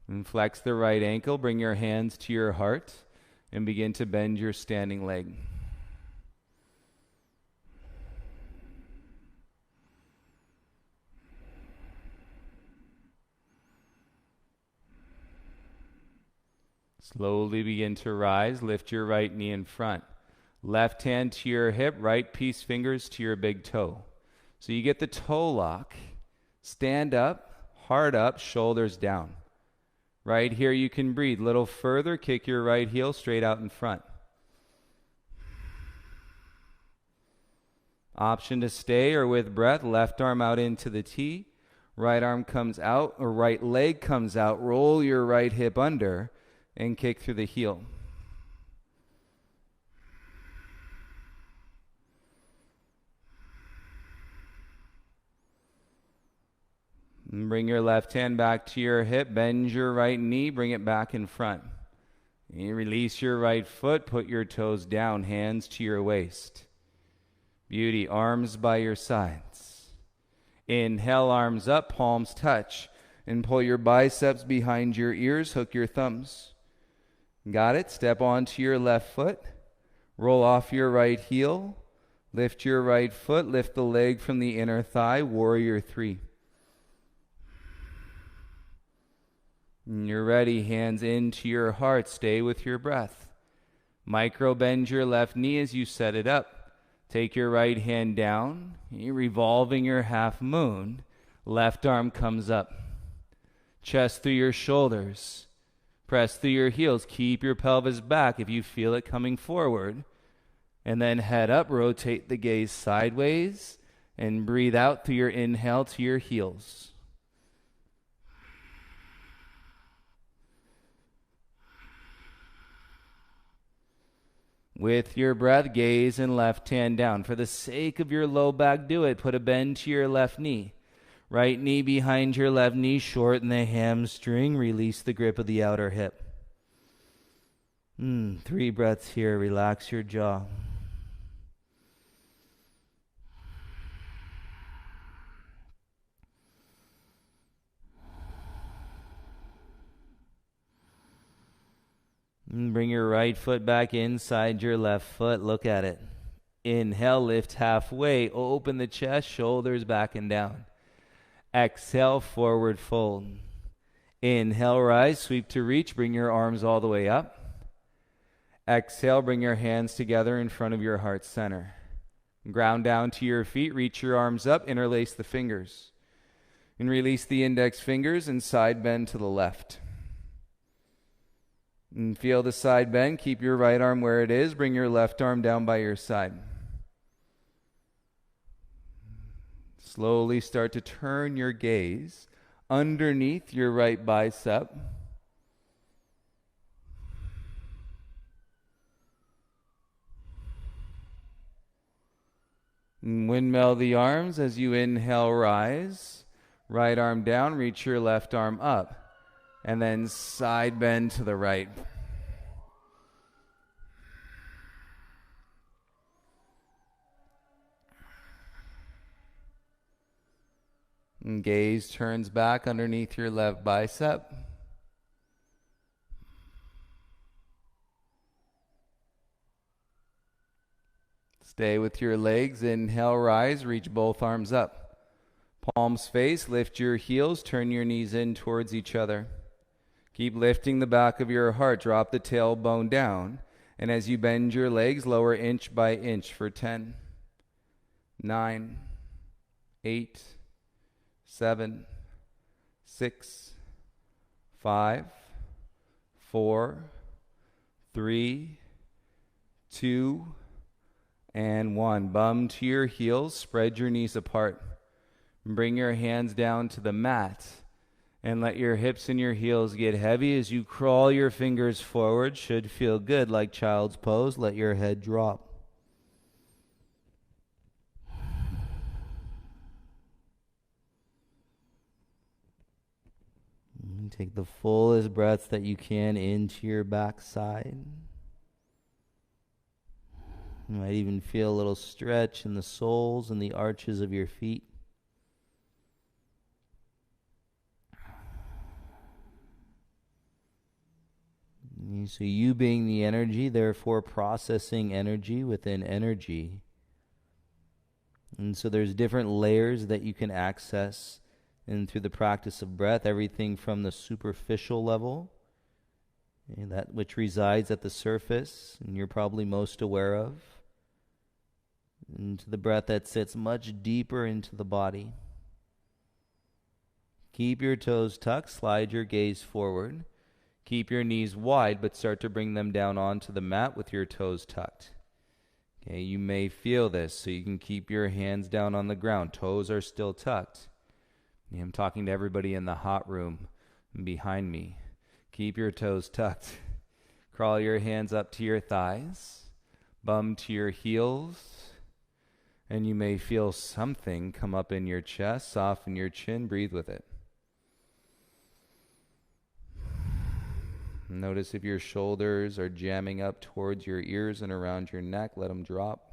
And flex the right ankle. Bring your hands to your heart and begin to bend your standing leg. Slowly begin to rise. Lift your right knee in front. Left hand to your hip, right peace fingers to your big toe. So you get the toe lock. Stand up, heart up, shoulders down. Right here you can breathe. Little further, kick your right heel straight out in front. Option to stay or with breath, left arm out into the T. Right arm comes out, or right leg comes out. Roll your right hip under and kick through the heel. And bring your left hand back to your hip, bend your right knee, bring it back in front. And you release your right foot, put your toes down, hands to your waist. Beauty, arms by your sides. Inhale, arms up, palms touch, and pull your biceps behind your ears, hook your thumbs. Got it? Step onto your left foot. Roll off your right heel. Lift your right foot. Lift the leg from the inner thigh. Warrior 3. And you're ready. Hands into your heart. Stay with your breath. Micro bend your left knee as you set it up. Take your right hand down. You're revolving your half moon. Left arm comes up. Chest through your shoulders. Press through your heels. Keep your pelvis back if you feel it coming forward. And then head up, rotate the gaze sideways, and breathe out through your inhale to your heels. With your breath, gaze and left hand down. For the sake of your low back, do it. Put a bend to your left knee. Right knee behind your left knee, shorten the hamstring, release the grip of the outer hip. 3 breaths here, relax your jaw. Bring your right foot back inside your left foot. Look at it. Inhale, lift halfway. Open the chest, shoulders back and down. Exhale, forward fold. Inhale, rise, sweep to reach. Bring your arms all the way up. Exhale, bring your hands together in front of your heart center. Ground down to your feet. Reach your arms up. Interlace the fingers. And release the index fingers and side bend to the left. And feel the side bend. Keep your right arm where it is. Bring your left arm down by your side. Slowly start to turn your gaze underneath your right bicep. And windmill the arms as you inhale, rise. Right arm down, reach your left arm up. And then side bend to the right. And gaze turns back underneath your left bicep. Stay with your legs. Inhale, rise, reach both arms up. Palms face, lift your heels, turn your knees in towards each other. Keep lifting the back of your heart. Drop the tailbone down. And as you bend your legs, lower inch by inch for 10, 9, 8, 7, 6, 5, 4, 3, 2, and 1. Bum to your heels. Spread your knees apart. Bring your hands down to the mat. And let your hips and your heels get heavy as you crawl your fingers forward. Should feel good, like child's pose. Let your head drop. And take the fullest breaths that you can into your backside. You might even feel a little stretch in the soles and the arches of your feet. So you being the energy, therefore processing energy within energy. And so there's different layers that you can access and through the practice of breath, everything from the superficial level, that which resides at the surface, and you're probably most aware of, and to the breath that sits much deeper into the body. Keep your toes tucked, slide your gaze forward. Keep your knees wide, but start to bring them down onto the mat with your toes tucked. Okay, you may feel this, so you can keep your hands down on the ground. Toes are still tucked. I'm talking to everybody in the hot room behind me. Keep your toes tucked. Crawl your hands up to your thighs. Bum to your heels. And you may feel something come up in your chest. Soften your chin. Breathe with it. Notice if your shoulders are jamming up towards your ears and around your neck. Let them drop.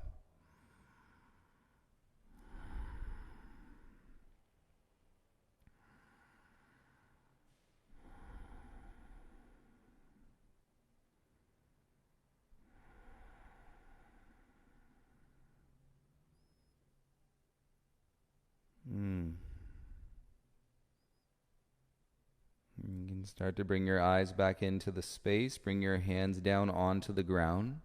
You can start to bring your eyes back into the space. Bring your hands down onto the ground.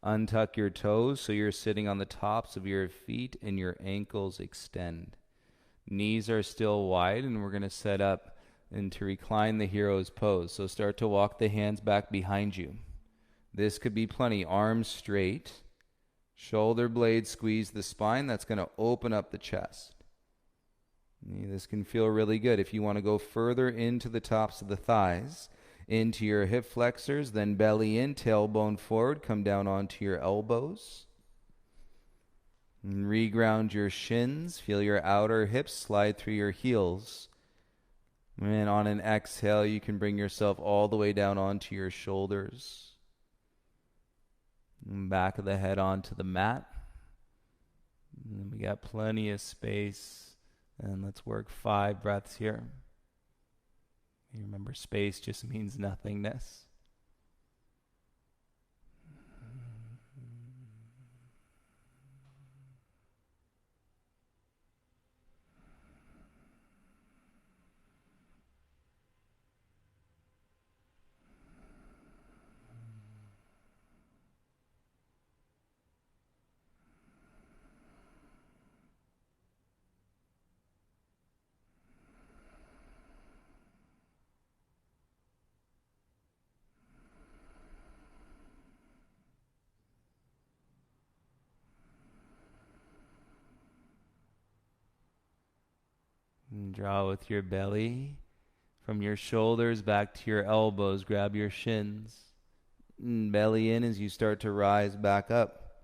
Untuck your toes so you're sitting on the tops of your feet and your ankles extend. Knees are still wide, and we're going to set up and to recline the hero's pose. So start to walk the hands back behind you. This could be plenty. Arms straight, shoulder blades squeeze the spine. That's going to open up the chest. This can feel really good. If you want to go further into the tops of the thighs, into your hip flexors, then belly in, tailbone forward, come down onto your elbows. And reground your shins. Feel your outer hips slide through your heels. And on an exhale, you can bring yourself all the way down onto your shoulders. And back of the head onto the mat. And we got plenty of space. And let's work 5 breaths here. You remember, space just means nothingness. And draw with your belly from your shoulders back to your elbows. Grab your shins. And belly in as you start to rise back up.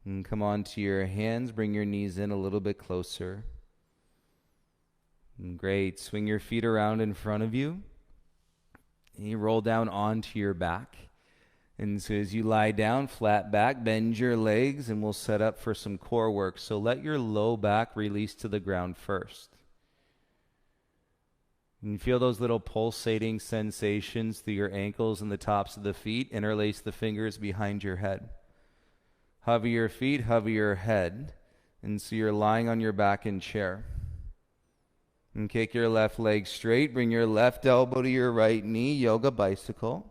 And come onto your hands. Bring your knees in a little bit closer. And great. Swing your feet around in front of you. And you roll down onto your back. And so as you lie down, flat back, bend your legs, and we'll set up for some core work. So let your low back release to the ground first. And feel those little pulsating sensations through your ankles and the tops of the feet. Interlace the fingers behind your head. Hover your feet, hover your head. And so you're lying on your back in chair. And kick your left leg straight. Bring your left elbow to your right knee, yoga bicycle.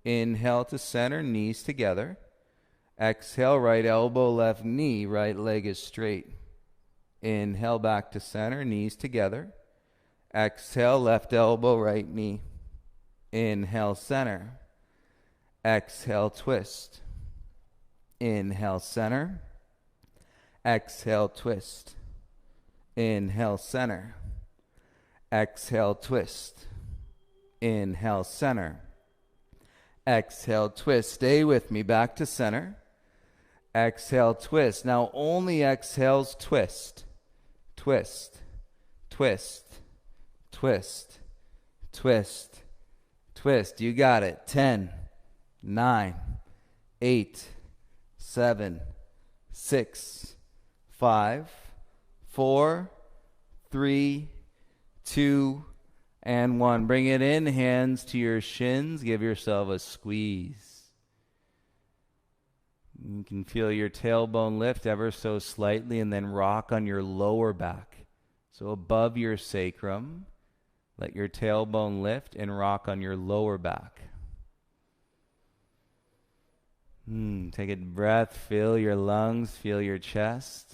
Inhale to center, knees together. Exhale, right elbow, left knee, right leg is straight. Inhale back to center, knees together. Exhale, left elbow, right knee. Inhale, center. Exhale, twist. Inhale, center. Exhale, twist. Inhale, center. Exhale, twist. Inhale, center. Exhale, twist. Stay with me. Back to center. Exhale, twist. Now only exhales, twist. Twist. Twist. Twist, twist, twist. You got it. 10, 9, 8, 7, 6, 5, 4, 3, 2, and 1. Bring it in, hands to your shins. Give yourself a squeeze. You can feel your tailbone lift ever so slightly and then rock on your lower back. So above your sacrum. Let your tailbone lift and rock on your lower back. Take a breath, feel your lungs, feel your chest.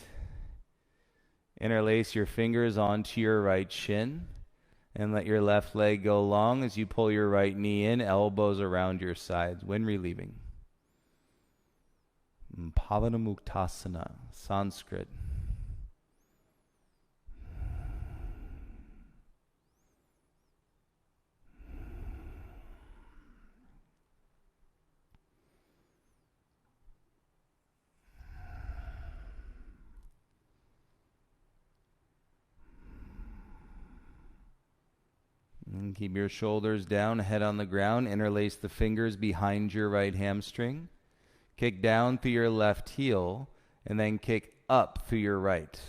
Interlace your fingers onto your right shin and let your left leg go long as you pull your right knee in, elbows around your sides when relieving. Pavanamuktasana, Sanskrit. And keep your shoulders down, head on the ground. Interlace the fingers behind your right hamstring. Kick down through your left heel, and then kick up through your right.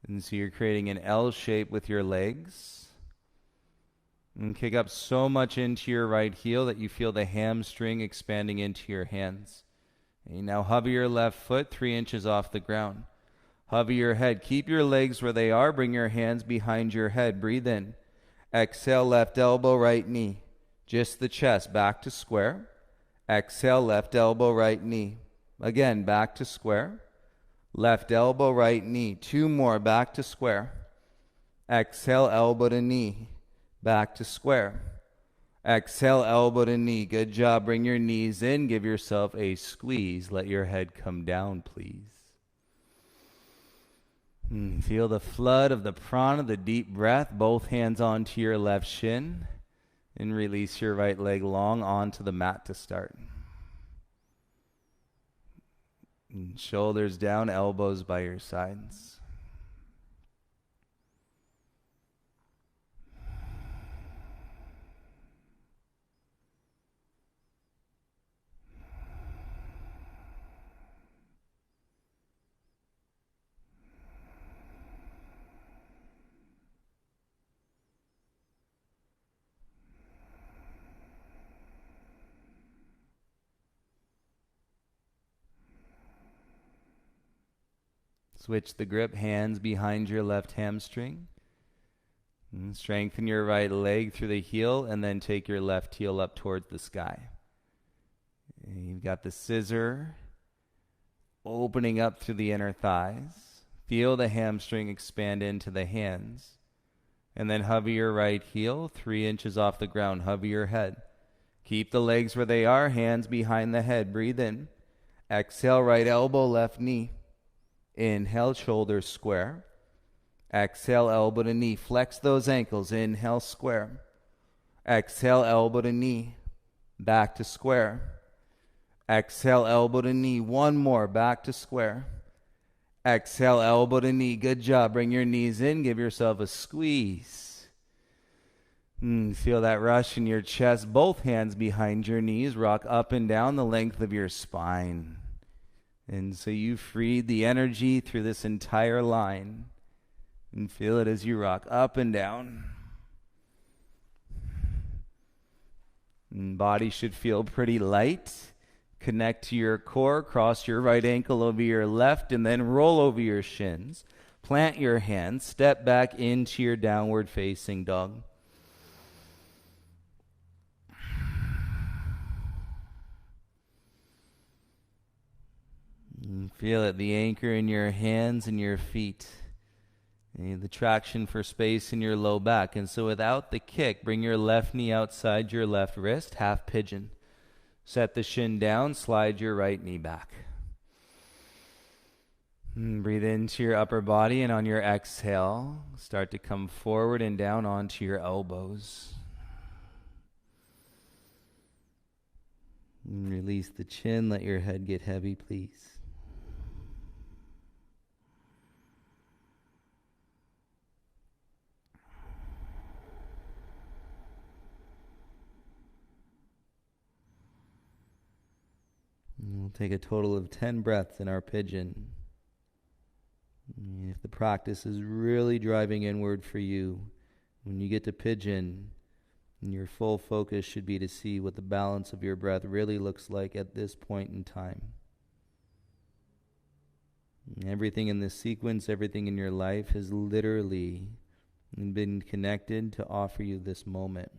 And so you're creating an L shape with your legs. And kick up so much into your right heel that you feel the hamstring expanding into your hands. And now hover your left foot 3 inches off the ground. Hover your head. Keep your legs where they are. Bring your hands behind your head. Breathe in. Exhale, left elbow, right knee. Just the chest, back to square. Exhale, left elbow, right knee. Again, back to square. Left elbow, right knee. 2 more, back to square. Exhale, elbow to knee, back to square. Exhale, elbow to knee. Good job. Bring your knees in. Give yourself a squeeze. Let your head come down, please. Feel the flood of the prana, the deep breath. Both hands onto your left shin. And release your right leg long onto the mat to start. And shoulders down, elbows by your sides. Switch the grip, hands behind your left hamstring. And strengthen your right leg through the heel, and then take your left heel up towards the sky. And you've got the scissor opening up through the inner thighs. Feel the hamstring expand into the hands. And then hover your right heel 3 inches off the ground. Hover your head. Keep the legs where they are, hands behind the head. Breathe in. Exhale, right elbow, left knee. Inhale, shoulders square. Exhale, elbow to knee. Flex those ankles. Inhale, square. Exhale, elbow to knee. Back to square. Exhale, elbow to knee. One more. Back to square. Exhale, elbow to knee. Good job. Bring your knees in. Give yourself a squeeze. Feel that rush in your chest. Both hands behind your knees. Rock up and down the length of your spine. And so you freed the energy through this entire line. And feel it as you rock up and down. And body should feel pretty light. Connect to your core. Cross your right ankle over your left. And then roll over your shins. Plant your hands. Step back into your downward facing dog. And feel it, the anchor in your hands and your feet. And the traction for space in your low back. And so without the kick, bring your left knee outside your left wrist, half pigeon. Set the shin down, slide your right knee back. And breathe into your upper body, and on your exhale, start to come forward and down onto your elbows. And release the chin, let your head get heavy, please. We'll take a total of 10 breaths in our pigeon. If the practice is really driving inward for you, when you get to pigeon, your full focus should be to see what the balance of your breath really looks like at this point in time. Everything in this sequence, everything in your life has literally been connected to offer you this moment.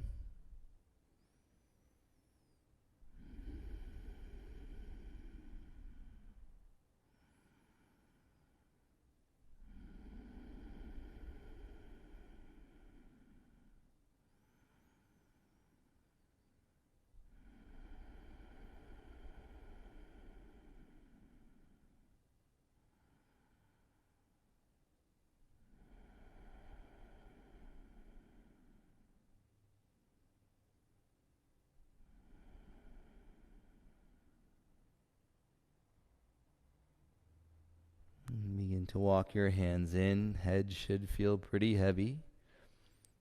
Begin to walk your hands in. Head should feel pretty heavy.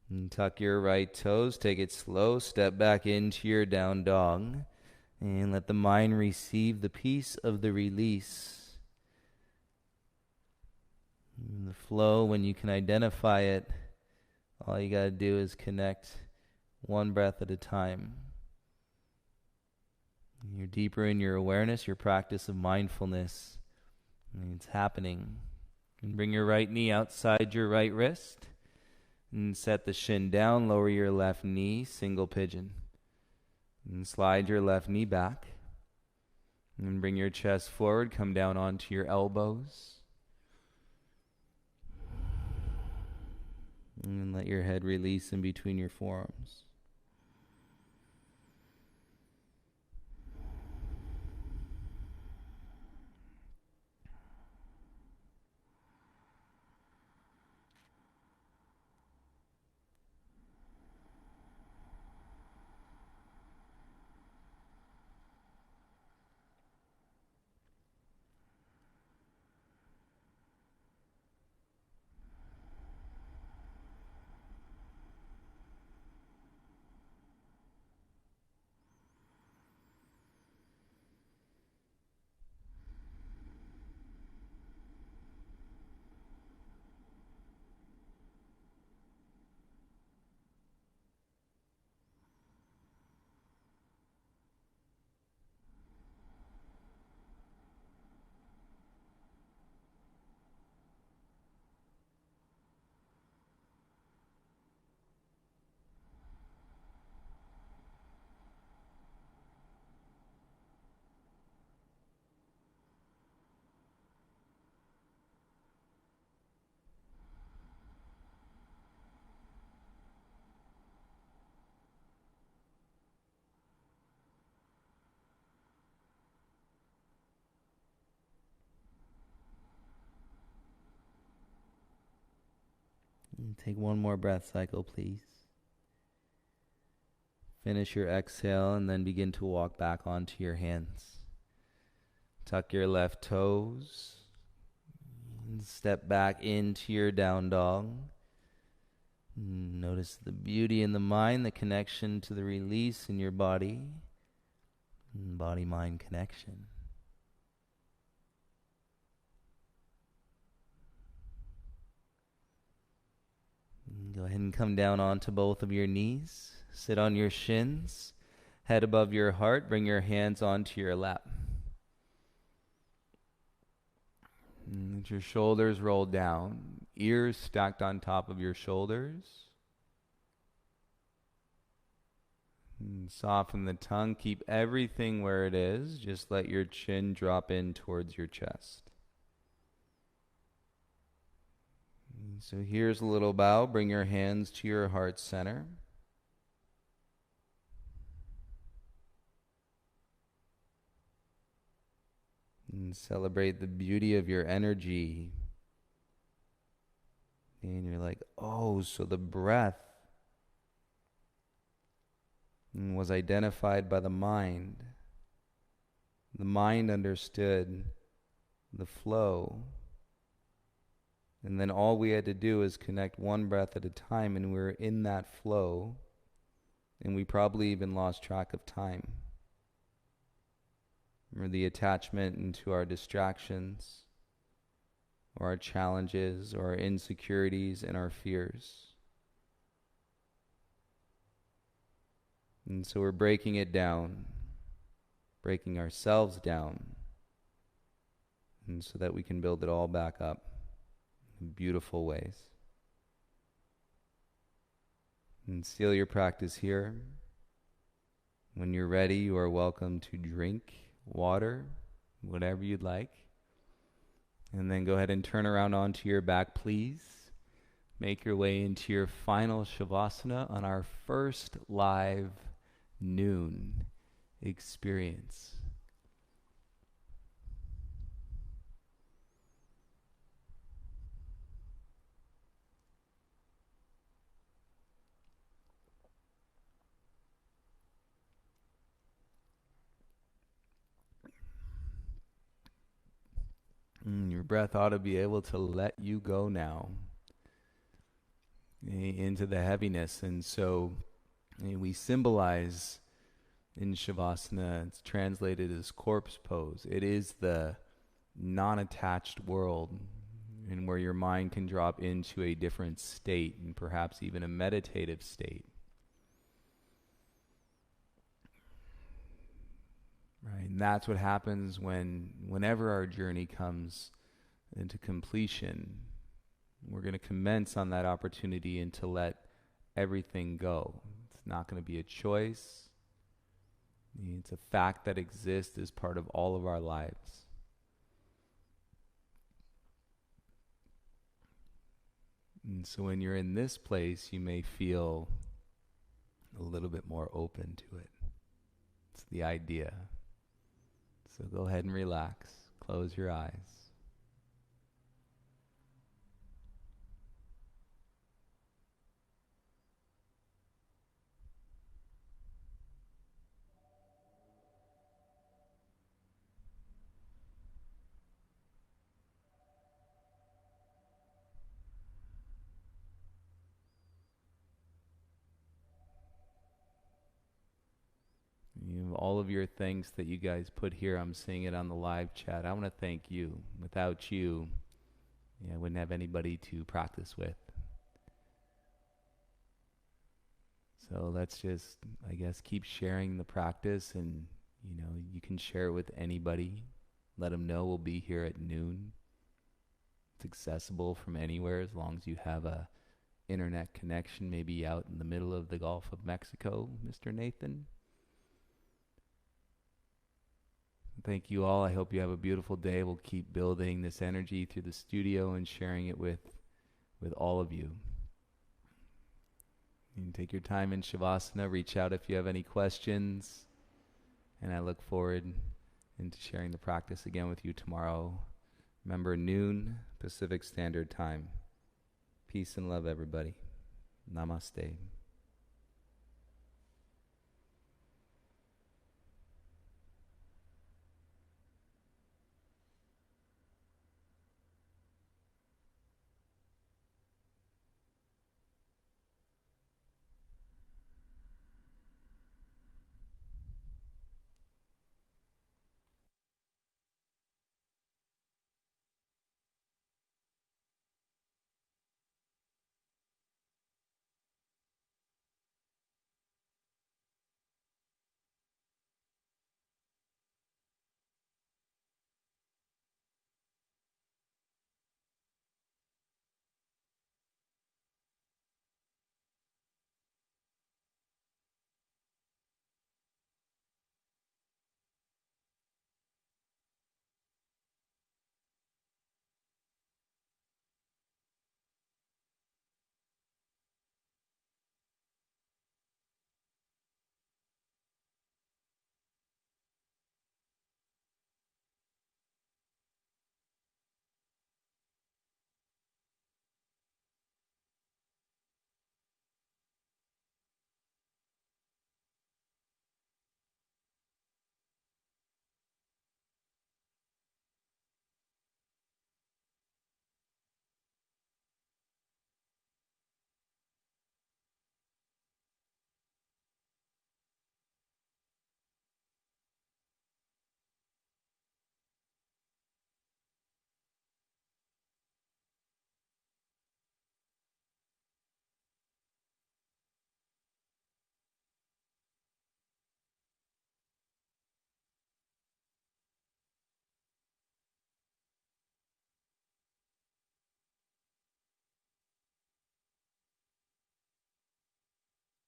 And tuck your right toes. Take it slow. Step back into your down dog. And let the mind receive the peace of the release. And the flow, when you can identify it, all you got to do is connect one breath at a time. You're deeper in your awareness, your practice of mindfulness. It's happening. And bring your right knee outside your right wrist. And set the shin down. Lower your left knee. Single pigeon. And slide your left knee back. And bring your chest forward. Come down onto your elbows. And let your head release in between your forearms. And take one more breath cycle, please. Finish your exhale and then begin to walk back onto your hands. Tuck your left toes. And step back into your down dog. Notice the beauty in the mind, the connection to the release in your body. Body-mind connection. Go ahead and come down onto both of your knees. Sit on your shins, head above your heart. Bring your hands onto your lap. Let your shoulders roll down, ears stacked on top of your shoulders. And soften the tongue. Keep everything where it is. Just let your chin drop in towards your chest. So here's a little bow. Bring your hands to your heart center. And celebrate the beauty of your energy. And you're like, oh, so the breath was identified by the mind. The mind understood the flow. And then all we had to do is connect one breath at a time, and we were in that flow, and we probably even lost track of time. Or the attachment into our distractions, or our challenges, or our insecurities and our fears. And so we're breaking it down, breaking ourselves down, and so that we can build it all back up in beautiful ways. And seal your practice here. When you're ready, you are welcome to drink water, whatever you'd like. And then go ahead and turn around onto your back, please. Make your way into your final Shavasana on our first live noon experience. Your breath ought to be able to let you go now into the heaviness. And so we symbolize in Shavasana, it's translated as corpse pose. It is the non-attached world, and where your mind can drop into a different state, and perhaps even a meditative state. Right, and that's what happens whenever our journey comes into completion. We're going to commence on that opportunity and to let everything go. It's not going to be a choice. It's a fact that exists as part of all of our lives. And so when you're in this place, you may feel a little bit more open to it. It's the idea. So go ahead and relax. Close your eyes. All of your things that you guys put here, I'm seeing it on the live chat. I want to thank you. Without you, I wouldn't have anybody to practice with. So let's just, I guess, keep sharing the practice, and you can share it with anybody. Let them know we'll be here at noon. It's accessible from anywhere as long as you have a internet connection, maybe out in the middle of the Gulf of Mexico, Mr. Nathan. Thank you all. I hope you have a beautiful day. We'll keep building this energy through the studio and sharing it with all of you. You can take your time in Shavasana. Reach out if you have any questions. And I look forward into sharing the practice again with you tomorrow. Remember, noon Pacific Standard Time. Peace and love, everybody. Namaste.